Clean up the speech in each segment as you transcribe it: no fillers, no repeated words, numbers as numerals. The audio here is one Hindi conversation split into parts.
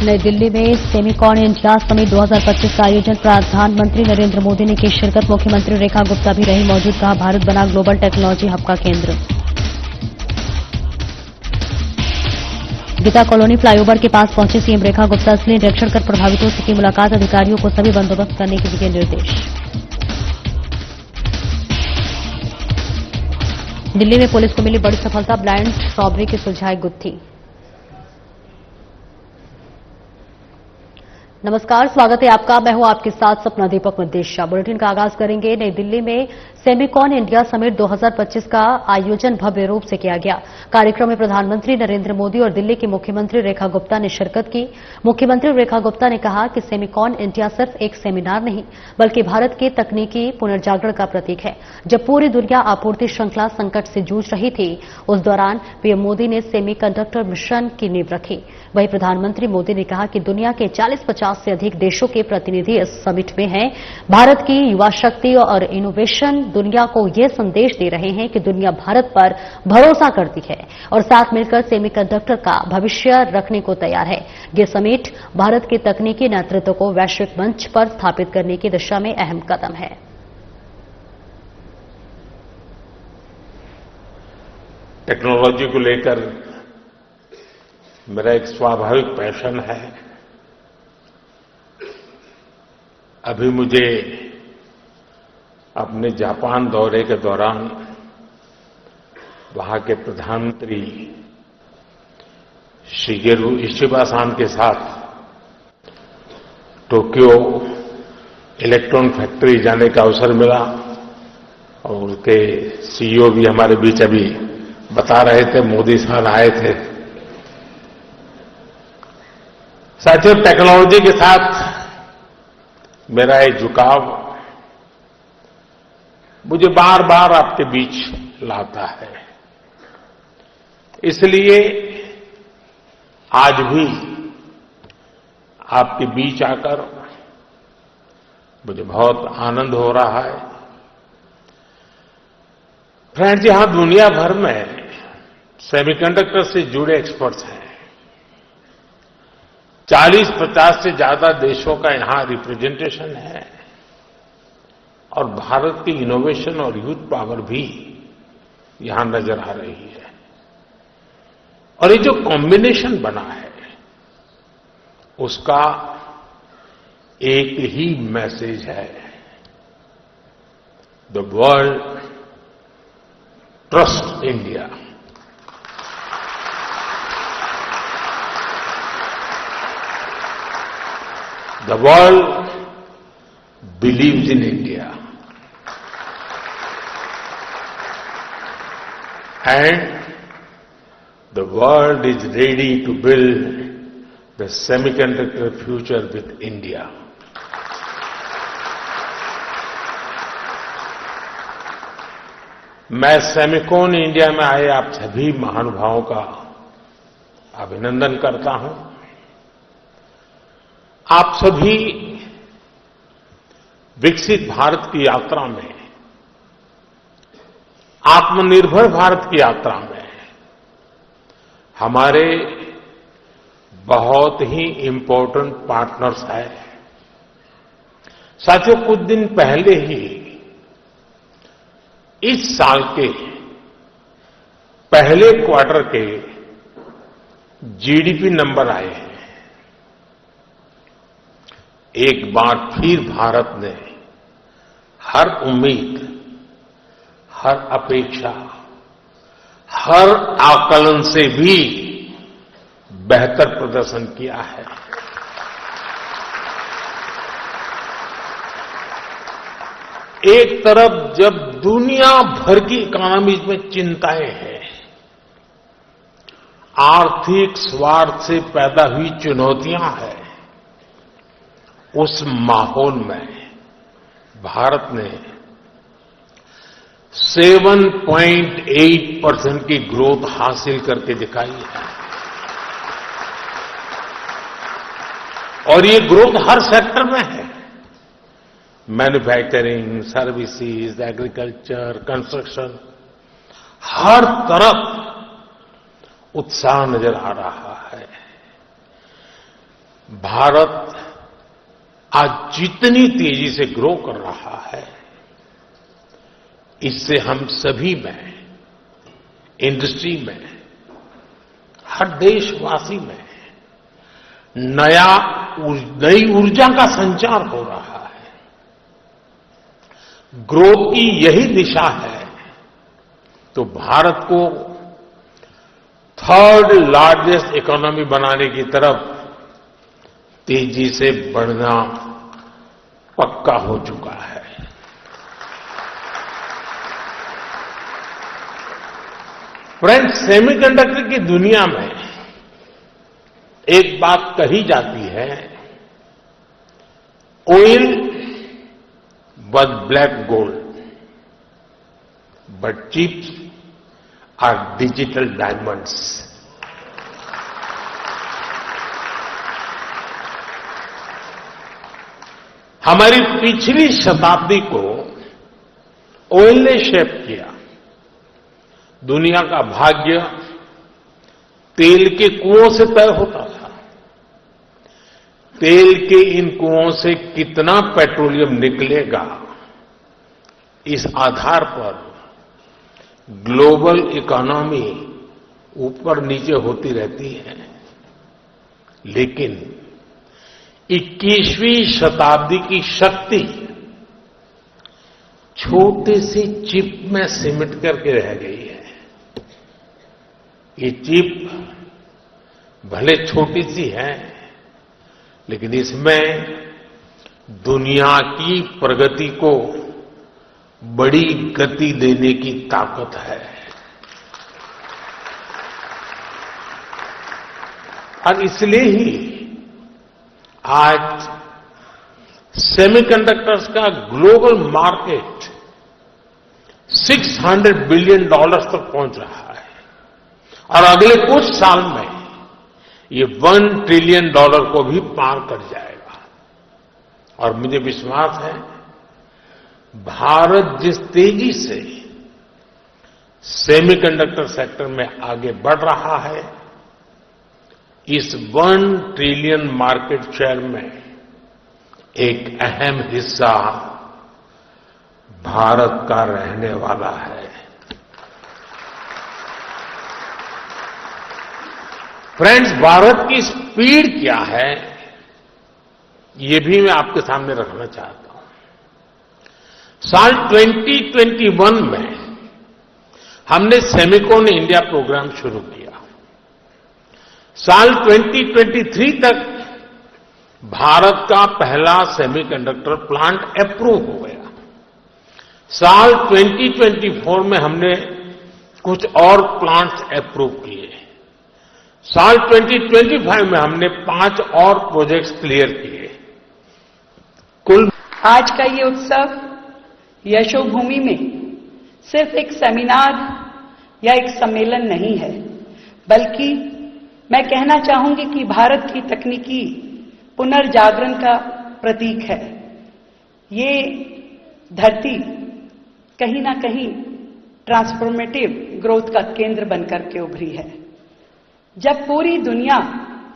नई दिल्ली में सेमिकॉन इंडिया समिट 2025 का आयोजन प्रधानमंत्री नरेंद्र मोदी ने की शिरकत। मुख्यमंत्री रेखा गुप्ता भी रही मौजूद। कहा, भारत बना ग्लोबल टेक्नोलॉजी हब का केंद्र। गीता कॉलोनी फ्लाईओवर के पास पहुंचे सीएम रेखा गुप्ता। इसलिए निरीक्षण कर प्रभावितों से की मुलाकात। अधिकारियों को सभी बंदोबस्त करने के दिए निर्देश। दिल्ली में पुलिस को मिली बड़ी सफलता। ब्लाइंड रॉबरी की सुलझाई गुत्थी। नमस्कार, स्वागत है आपका। मैं हूं आपके साथ सपना दीपक मदेशिया। बुलेटिन का आगाज करेंगे। नई दिल्ली में सेमिकॉन इंडिया समिट 2025 का आयोजन भव्य रूप से किया गया। कार्यक्रम में प्रधानमंत्री नरेंद्र मोदी और दिल्ली की मुख्यमंत्री रेखा गुप्ता ने शिरकत की। मुख्यमंत्री रेखा गुप्ता ने कहा कि सेमिकॉन इंडिया सिर्फ एक सेमिनार नहीं, बल्कि भारत के तकनीकी पुनर्जागरण का प्रतीक है। जब पूरी दुनिया आपूर्ति श्रृंखला संकट से जूझ रही थी, उस दौरान पीएम मोदी ने सेमीकंडक्टर मिशन की नींव रखी। वहीं प्रधानमंत्री मोदी ने कहा कि दुनिया के 40-50 से अधिक देशों के प्रतिनिधि इस समिट में हैं। भारत की युवा शक्ति और इनोवेशन दुनिया को ये संदेश दे रहे हैं कि दुनिया भारत पर भरोसा करती है और साथ मिलकर सेमीकंडक्टर का भविष्य रखने को तैयार है। ये समिट भारत के तकनीकी नेतृत्व को वैश्विक मंच पर स्थापित करने की दिशा में अहम कदम है। टेक्नोलॉजी को लेकर मेरा एक स्वाभाविक पैशन है। अभी मुझे अपने जापान दौरे के दौरान वहां के प्रधानमंत्री शिगेरू इशिबा-सान के साथ टोक्यो इलेक्ट्रॉन फैक्ट्री जाने का अवसर मिला और उसके सीईओ भी हमारे बीच अभी बता रहे थे, मोदी साहब आए थे। साथियों, टेक्नोलॉजी के साथ मेरा एक झुकाव मुझे बार बार आपके बीच लाता है। इसलिए आज भी आपके बीच आकर मुझे बहुत आनंद हो रहा है। फ्रेंड्स, यहां दुनिया भर में सेमीकंडक्टर से जुड़े एक्सपर्ट्स हैं। 40-50 से ज्यादा देशों का यहां रिप्रेजेंटेशन है और भारत की इनोवेशन और यूथ पावर भी यहां नजर आ रही है। और ये जो कॉम्बिनेशन बना है, उसका एक ही मैसेज है, the world trust India. The world believes in India. And the world is ready to build the semiconductor future with India. मैं सेमिकॉन इंडिया में आए आप सभी महानुभावों का अभिनंदन करता हूं। आप सभी विकसित भारत की यात्रा में, आत्मनिर्भर भारत की यात्रा में हमारे बहुत ही इंपॉर्टेंट पार्टनर्स हैं। साथियों, कुछ दिन पहले ही इस साल के पहले क्वार्टर के जीडीपी नंबर आए हैं। एक बार फिर भारत ने हर उम्मीद, हर अपेक्षा, हर आकलन से भी बेहतर प्रदर्शन किया है। एक तरफ जब दुनिया भर की इकोनॉमीज में चिंताएं हैं, आर्थिक स्वार्थ से पैदा हुई चुनौतियां हैं, उस माहौल में भारत ने 7.8% की ग्रोथ हासिल करके दिखाई है। और ये ग्रोथ हर सेक्टर में है। मैन्युफैक्चरिंग, सर्विसेज, एग्रीकल्चर, कंस्ट्रक्शन, हर तरफ उत्साह नजर आ रहा है। भारत आज जितनी तेजी से ग्रो कर रहा है, इससे हम सभी में, इंडस्ट्री में, हर देशवासी में नई ऊर्जा का संचार हो रहा है। ग्रोथ की यही दिशा है तो भारत को थर्ड लार्जेस्ट इकोनॉमी बनाने की तरफ तेजी से बढ़ना पक्का हो चुका है। फ्रेंड्स, सेमीकंडक्टर की दुनिया में एक बात कही जाती है, oil was black gold, but chips are digital diamonds. हमारी पिछली शताब्दी को ऑयल ने शेप किया। दुनिया का भाग्य तेल के कुओं से तय होता था। तेल के इन कुओं से कितना पेट्रोलियम निकलेगा, इस आधार पर ग्लोबल इकोनॉमी ऊपर नीचे होती रहती है। लेकिन 21वीं शताब्दी की शक्ति छोटे से चिप में सिमट करके रह गई है। ये चिप भले छोटी सी है, लेकिन इसमें दुनिया की प्रगति को बड़ी गति देने की ताकत है। और इसलिए ही आज सेमीकंडक्टर्स का ग्लोबल मार्केट $600 बिलियन तक पहुंच रहा है और अगले कुछ साल में ये $1 ट्रिलियन को भी पार कर जाएगा। और मुझे विश्वास है, भारत जिस तेजी से सेमीकंडक्टर सेक्टर में आगे बढ़ रहा है, इस $1 ट्रिलियन मार्केट शेयर में एक अहम हिस्सा भारत का रहने वाला है। फ्रेंड्स, भारत की स्पीड क्या है, ये भी मैं आपके सामने रखना चाहता हूं। साल 2021 में हमने सेमिकॉन इंडिया प्रोग्राम शुरू किया। साल 2023 तक भारत का पहला सेमीकंडक्टर प्लांट अप्रूव हो गया। साल 2024 में हमने कुछ और प्लांट्स अप्रूव किए। साल 2025 में हमने 5 और प्रोजेक्ट्स क्लियर किए। कुल आज का ये उत्सव यशोभूमि में सिर्फ एक सेमिनार या एक सम्मेलन नहीं है, बल्कि मैं कहना चाहूंगी कि भारत की तकनीकी पुनर्जागरण का प्रतीक है। ये धरती कहीं ना कहीं ट्रांसफॉर्मेटिव ग्रोथ का केंद्र बनकर के उभरी है। जब पूरी दुनिया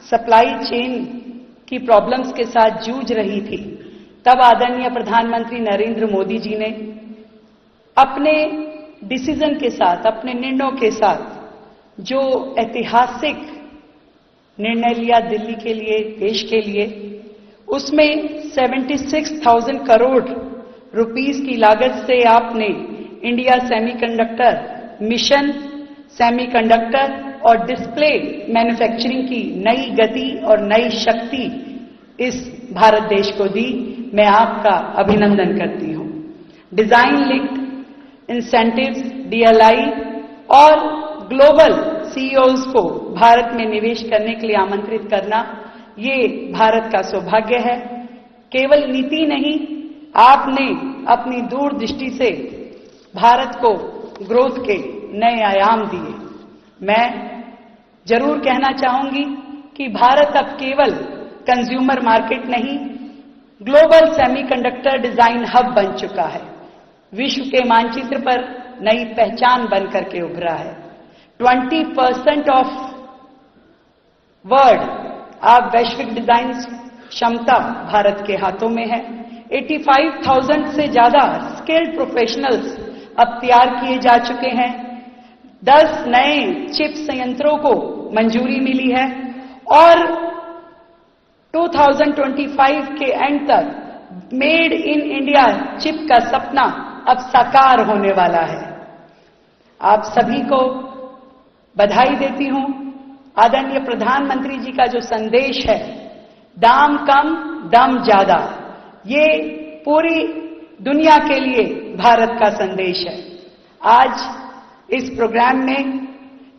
सप्लाई चेन की प्रॉब्लम्स के साथ जूझ रही थी, तब आदरणीय प्रधानमंत्री नरेंद्र मोदी जी ने अपने डिसीजन के साथ, अपने निर्णयों के साथ जो ऐतिहासिक निर्णय लिया दिल्ली के लिए, देश के लिए, उसमें 76,000 करोड़ रुपीस की लागत से आपने इंडिया सेमीकंडक्टर मिशन, सेमीकंडक्टर और डिस्प्ले मैन्युफैक्चरिंग की नई गति और नई शक्ति इस भारत देश को दी। मैं आपका अभिनंदन करती हूं। डिजाइन लिंक्ड इंसेंटिव्स, डीएलआई और ग्लोबल सीईओज को भारत में निवेश करने के लिए आमंत्रित करना, ये भारत का सौभाग्य है। केवल नीति नहीं, आपने अपनी दूरदृष्टि से भारत को ग्रोथ के नए आयाम दिए। मैं जरूर कहना चाहूंगी कि भारत अब केवल कंज्यूमर मार्केट नहीं, ग्लोबल सेमीकंडक्टर डिजाइन हब बन चुका है। विश्व के मानचित्र पर नई पहचान बनकर के उभरा है। 20% ऑफ वर्ल्ड अब वैश्विक डिजाइन क्षमता भारत के हाथों में है। 85,000 से ज्यादा स्किल्ड प्रोफेशनल्स अब तैयार किए जा चुके हैं। 10 नए चिप संयंत्रों को मंजूरी मिली है और 2025 के एंड तक मेड इन इंडिया चिप का सपना अब साकार होने वाला है। आप सभी को बधाई देती हूं। आदरणीय प्रधानमंत्री जी का जो संदेश है, दाम कम दम ज्यादा, ये पूरी दुनिया के लिए भारत का संदेश है। आज इस प्रोग्राम में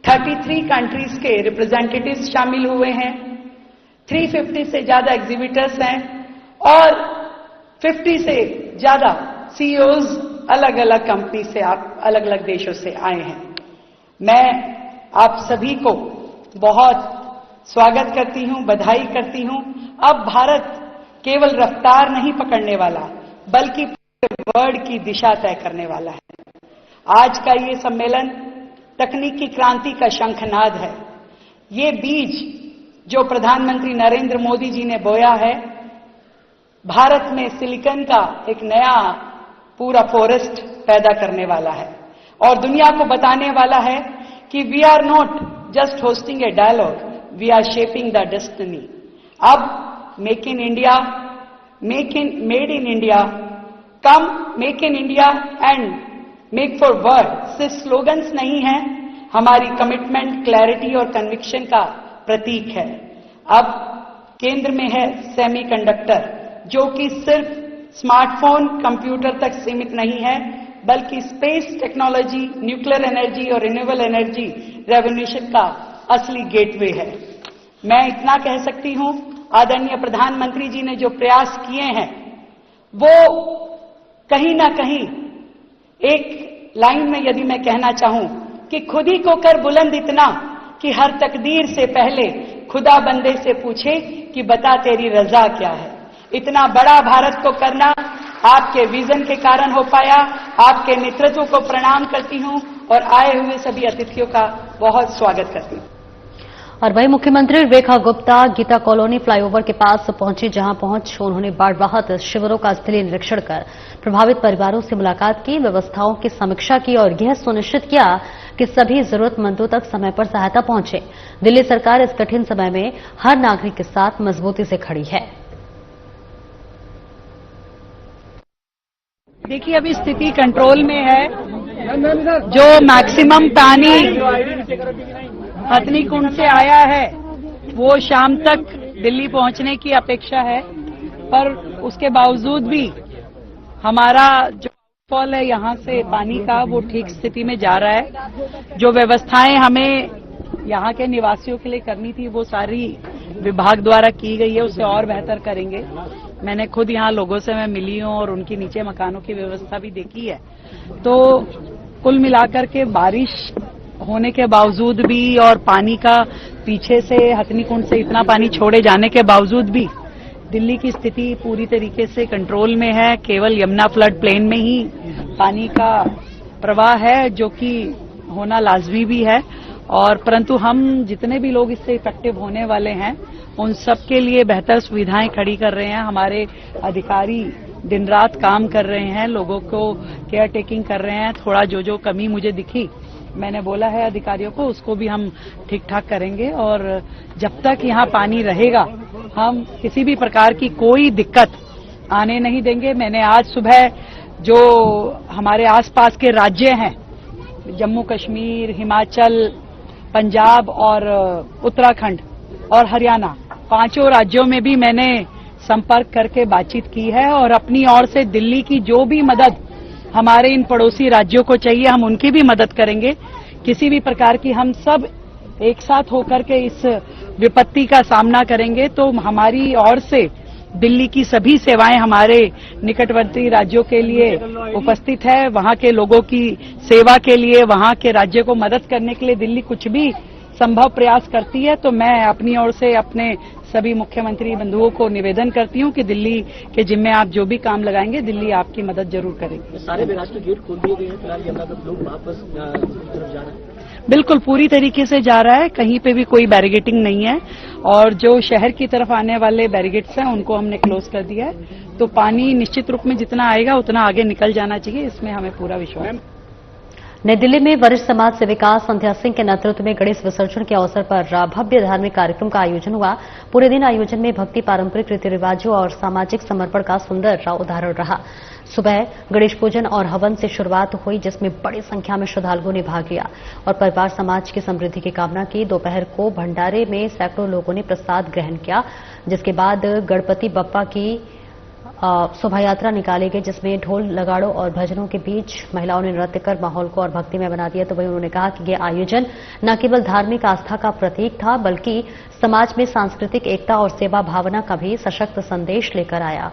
33 कंट्रीज के रिप्रेजेंटेटिव्स शामिल हुए हैं, 350 से ज्यादा एग्जीबिटर्स हैं और 50 से ज्यादा सीईओज अलग अलग कंपनी से, आप अलग अलग देशों से आए हैं। मैं आप सभी को बहुत स्वागत करती हूं, बधाई करती हूं। अब भारत केवल रफ्तार नहीं पकड़ने वाला, बल्कि वर्ल्ड की दिशा तय करने वाला है। आज का ये सम्मेलन तकनीकी क्रांति का शंखनाद है। ये बीज जो प्रधानमंत्री नरेंद्र मोदी जी ने बोया है, भारत में सिलिकॉन का एक नया पूरा फॉरेस्ट पैदा करने वाला है और दुनिया को बताने वाला है कि we are not just hosting a dialogue, we are shaping the destiny. अब make in India, made in India, come make in India and make for world से स्लोगन्स नहीं है, हमारी कमिटमेंट, क्लैरिटी और कन्विक्शन का प्रतीक है। अब केंद्र में है सेमीकंडक्टर, जो कि सिर्फ स्मार्टफोन, कंप्यूटर तक सीमित नहीं है, बल्कि स्पेस टेक्नोलॉजी, न्यूक्लियर एनर्जी और रिन्यूएबल एनर्जी रेवोल्यूशन का असली गेटवे है। मैं इतना कह सकती हूं, आदरणीय प्रधानमंत्री जी ने जो प्रयास किए हैं, वो कहीं ना कहीं एक लाइन में यदि मैं कहना चाहूं कि खुद ही को कर बुलंद इतना कि हर तकदीर से पहले खुदा बंदे से पूछे कि बता तेरी रजा क्या है। इतना बड़ा भारत को करना आपके विजन के कारण हो पाया। आपके नेतृत्व को प्रणाम करती हूं और आए हुए सभी अतिथियों का बहुत स्वागत करती हूं। और वहीं मुख्यमंत्री रेखा गुप्ता गीता कॉलोनी फ्लाईओवर के पास पहुंची, जहां पहुंच उन्होंने बाढ़ राहत शिविरों का स्थलीय निरीक्षण कर प्रभावित परिवारों से मुलाकात की, व्यवस्थाओं की समीक्षा की और यह सुनिश्चित किया कि सभी जरूरतमंदों तक समय पर सहायता पहुंचे। दिल्ली सरकार इस कठिन समय में हर नागरिक के साथ मजबूती से खड़ी है। देखिए, अभी स्थिति कंट्रोल में है। जो मैक्सिमम पानी हथनी कुंड से आया है, वो शाम तक दिल्ली पहुंचने की अपेक्षा है, पर उसके बावजूद भी हमारा जो फॉल है यहां से पानी का, वो ठीक स्थिति में जा रहा है। जो व्यवस्थाएं हमें यहां के निवासियों के लिए करनी थी, वो सारी विभाग द्वारा की गई है, उसे और बेहतर करेंगे। मैंने खुद यहां लोगों से मैं मिली हूं और उनकी नीचे मकानों की व्यवस्था भी देखी है। तो कुल मिलाकर के बारिश होने के बावजूद भी और पानी का पीछे से हथनी कुंड से इतना पानी छोड़े जाने के बावजूद भी दिल्ली की स्थिति पूरी तरीके से कंट्रोल में है। केवल यमुना फ्लड प्लेन में ही पानी का प्रवाह है, जो कि होना लाजमी भी है। और परंतु हम जितने भी लोग इससे इफेक्टिव होने वाले हैं, उन सब के लिए बेहतर सुविधाएं खड़ी कर रहे हैं। हमारे अधिकारी दिन रात काम कर रहे हैं, लोगों को केयर टेकिंग कर रहे हैं। थोड़ा जो कमी मुझे दिखी, मैंने बोला है अधिकारियों को, उसको भी हम ठीक ठाक करेंगे। और जब तक यहाँ पानी रहेगा, हम किसी भी प्रकार की कोई दिक्कत आने नहीं देंगे। मैंने आज सुबह जो हमारे आसपास के राज्य हैं, जम्मू कश्मीर, हिमाचल, पंजाब और उत्तराखंड और हरियाणा, पांचों राज्यों में भी मैंने संपर्क करके बातचीत की है और अपनी ओर से दिल्ली की जो भी मदद हमारे इन पड़ोसी राज्यों को चाहिए, हम उनकी भी मदद करेंगे। किसी भी प्रकार की हम सब एक साथ होकर के इस विपत्ति का सामना करेंगे। तो हमारी ओर से दिल्ली की सभी सेवाएं हमारे निकटवर्ती राज्यों के लिए उपस्थित है। वहां के लोगों की सेवा के लिए, वहां के राज्य को मदद करने के लिए दिल्ली कुछ भी संभव प्रयास करती है। तो मैं अपनी ओर से अपने सभी मुख्यमंत्री बंधुओं को निवेदन करती हूं कि दिल्ली के जिम्मे आप जो भी काम लगाएंगे, दिल्ली आपकी मदद जरूर करेगी। सारे बैराज के गेट खोल दिए गए हैं, फिलहाल यमुना पे लोग वापस तरफ जा रहे हैं। बिल्कुल पूरी तरीके से जा रहा है, कहीं पे भी कोई बैरिगेटिंग नहीं है और जो शहर की तरफ आने वाले बैरिगेट्स हैं उनको हमने क्लोज कर दिया है। तो पानी निश्चित रूप में जितना आएगा उतना आगे निकल जाना चाहिए, इसमें हमें पूरा विश्वास है। नई दिल्ली में वरिष्ठ समाज सेविका संध्या सिंह के नेतृत्व में गणेश विसर्जन के अवसर पर भव्य धार्मिक कार्यक्रम का आयोजन हुआ। पूरे दिन आयोजन में भक्ति, पारंपरिक रीति रिवाजों और सामाजिक समर्पण का सुंदर उदाहरण रहा। सुबह गणेश पूजन और हवन से शुरुआत हुई, जिसमें बड़ी संख्या में श्रद्धालुओं ने भाग लिया और परिवार समाज की समृद्धि की कामना की। दोपहर को भंडारे में सैकड़ों लोगों ने प्रसाद ग्रहण किया, जिसके बाद गणपति बप्पा की शोभा यात्रा निकाली गई, जिसमें ढोल, नगाड़ों और भजनों के बीच महिलाओं ने नृत्य कर माहौल को और भक्तिमय बना दिया। तो वहीं उन्होंने कहा कि यह आयोजन न केवल धार्मिक आस्था का प्रतीक था, बल्कि समाज में सांस्कृतिक एकता और सेवा भावना का भी सशक्त संदेश लेकर आया।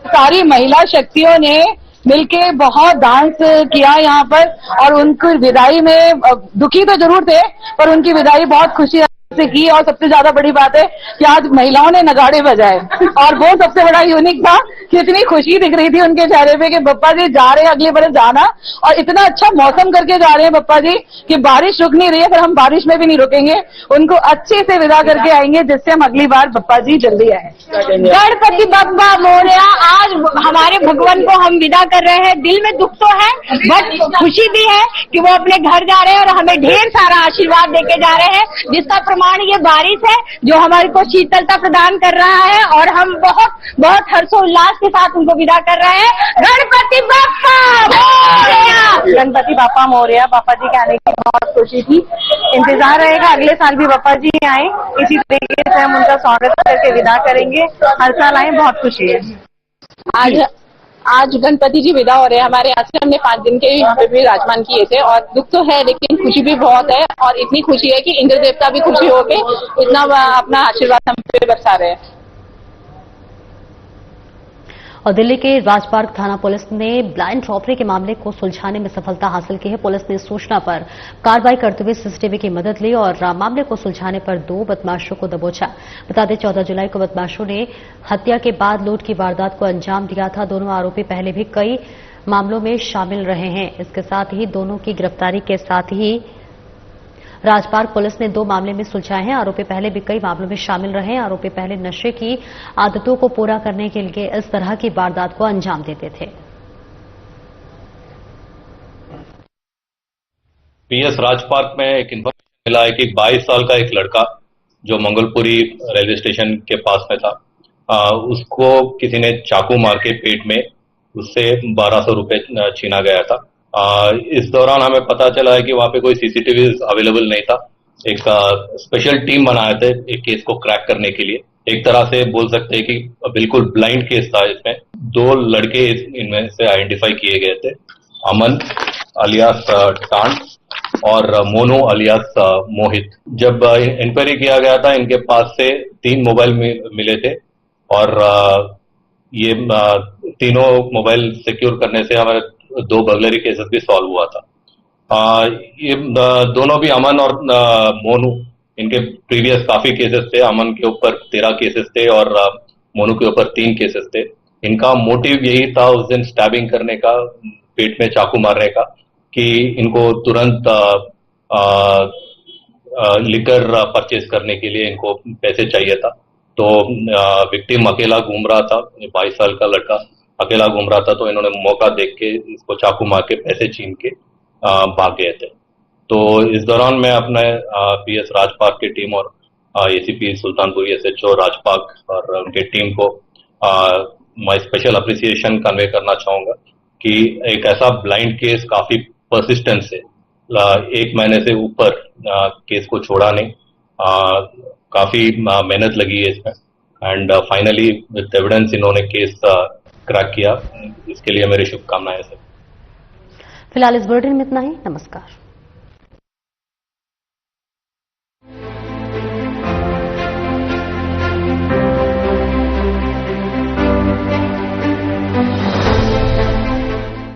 सारी महिला शक्तियों ने मिलके बहुत डांस किया यहाँ पर और उनकी विदाई में दुखी तो जरूर थे, पर उनकी विदाई बहुत खुशी से की। और सबसे ज्यादा बड़ी बात है कि आज महिलाओं ने नगाड़े बजाए और वो सबसे बड़ा यूनिक था कि इतनी खुशी दिख रही थी उनके चेहरे पे कि बप्पा जी जा रहे हैं अगले बरस जाना, और इतना अच्छा मौसम करके जा रहे हैं बप्पा जी कि बारिश रुक नहीं रही है, पर हम बारिश में भी नहीं रुकेंगे, उनको अच्छे से विदा करके आएंगे, जिससे हम अगली बार बप्पा जी जल्दी आए। गणपति बप्पा मोरया, आज हमारे भगवान को हम विदा कर रहे हैं। दिल में दुख तो है, बट खुशी भी है कि वो अपने घर जा रहे हैं और हमें ढेर सारा आशीर्वाद देके जा रहे हैं, जिसका प्रमाण ये बारिश है जो हमारे को शीतलता प्रदान कर रहा है और हम बहुत बहुत हर्षोल्लास के साथ उनको विदा कर रहे हैं। गणपति बप्पा मोरया। गणपति बापा मोरया, पापा जी के आने की बहुत खुशी थी। इंतजार रहेगा अगले साल भी बप्पा जी आए, इसी तरीके से हम उनका स्वागत करके विदा करेंगे। हर साल आए, बहुत खुशी है। आज गणपति जी विदा हो रहे हैं हमारे यहाँ से। हमने 5 दिन के यहाँ पे भी विराजमान किए थे और दुख तो है लेकिन खुशी भी बहुत है, और इतनी खुशी है कि इंद्र देवता भी खुशी होके इतना अपना आशीर्वाद हम पे बरसा रहे हैं। और दिल्ली के राजपार्क थाना पुलिस ने ब्लाइंड रॉबरी के मामले को सुलझाने में सफलता हासिल की है। पुलिस ने सूचना पर कार्रवाई करते हुए सीसीटीवी की मदद ली और मामले को सुलझाने पर 2 बदमाशों को दबोचा। बता दें 14 जुलाई को बदमाशों ने हत्या के बाद लूट की वारदात को अंजाम दिया था। दोनों आरोपी पहले भी कई मामलों में शामिल रहे हैं। इसके साथ ही दोनों की गिरफ्तारी के साथ ही राजपार्क पुलिस ने 2 मामले में सुलझाए हैं। आरोपी पहले भी कई मामलों में शामिल रहे हैं। आरोपी पहले नशे की आदतों को पूरा करने के लिए इस तरह की वारदात को अंजाम देते थे। पीएस राजपार्क में एक इन्फॉर्मेशन मिला है कि 22 साल का एक लड़का जो मंगलपुरी रेलवे स्टेशन के पास में था, उसको किसी ने चाकू मार के पेट में उससे 1200 रुपए छीना गया था। इस दौरान हमें पता चला है कि वहां पे कोई सीसीटीवी अवेलेबल नहीं था। एक स्पेशल टीम बनाए थे एक केस को क्रैक करने के लिए। एक तरह से बोल सकते हैं कि बिल्कुल ब्लाइंड केस था। इसमें 2 लड़के इनमें से आइडेंटिफाई किए गए थे, अमन अलियास टांड और मोनू अलियास मोहित। जब इंक्वायरी किया गया था, इनके पास से 3 मोबाइल मिले थे और ये तीनों मोबाइल सिक्योर करने से हमारे 2 बर्गलरी केसेस भी सॉल्व हुआ था। ये दोनों भी, अमन और मोनू, इनके प्रीवियस काफी केसेस थे। अमन के ऊपर 13 केसेस थे और मोनू के ऊपर 3 केसेस थे। इनका मोटिव यही था उस दिन स्टैबिंग करने का, पेट में चाकू मारने का, कि इनको तुरंत लिकर परचेज करने के लिए इनको पैसे चाहिए था। तो विक्टिम अकेला घूम रहा था, 22 साल का लड़का अकेला घूम रहा था, तो इन्होंने मौका देख के इसको चाकू मार के पैसे छीन के भाग गए थे। तो इस दौरान मैं अपने पीएस राजपार्क की टीम और एसीपी सुल्तानपुरी एसएचओ राजपार्क और उनके टीम को मैं स्पेशल अप्रिसिएशन कन्वे करना चाहूंगा कि एक ऐसा ब्लाइंड केस काफी परसिस्टेंस से 1 महीने से ऊपर केस को छोड़ा नहीं, काफी मेहनत लगी है इसमें एंड फाइनली विद एविडेंस इन्होंने केस क्रैक किया। इसके लिए मेरी शुभकामनाएं सर। फिलहाल इस बुलेटिन में इतना ही। नमस्कार।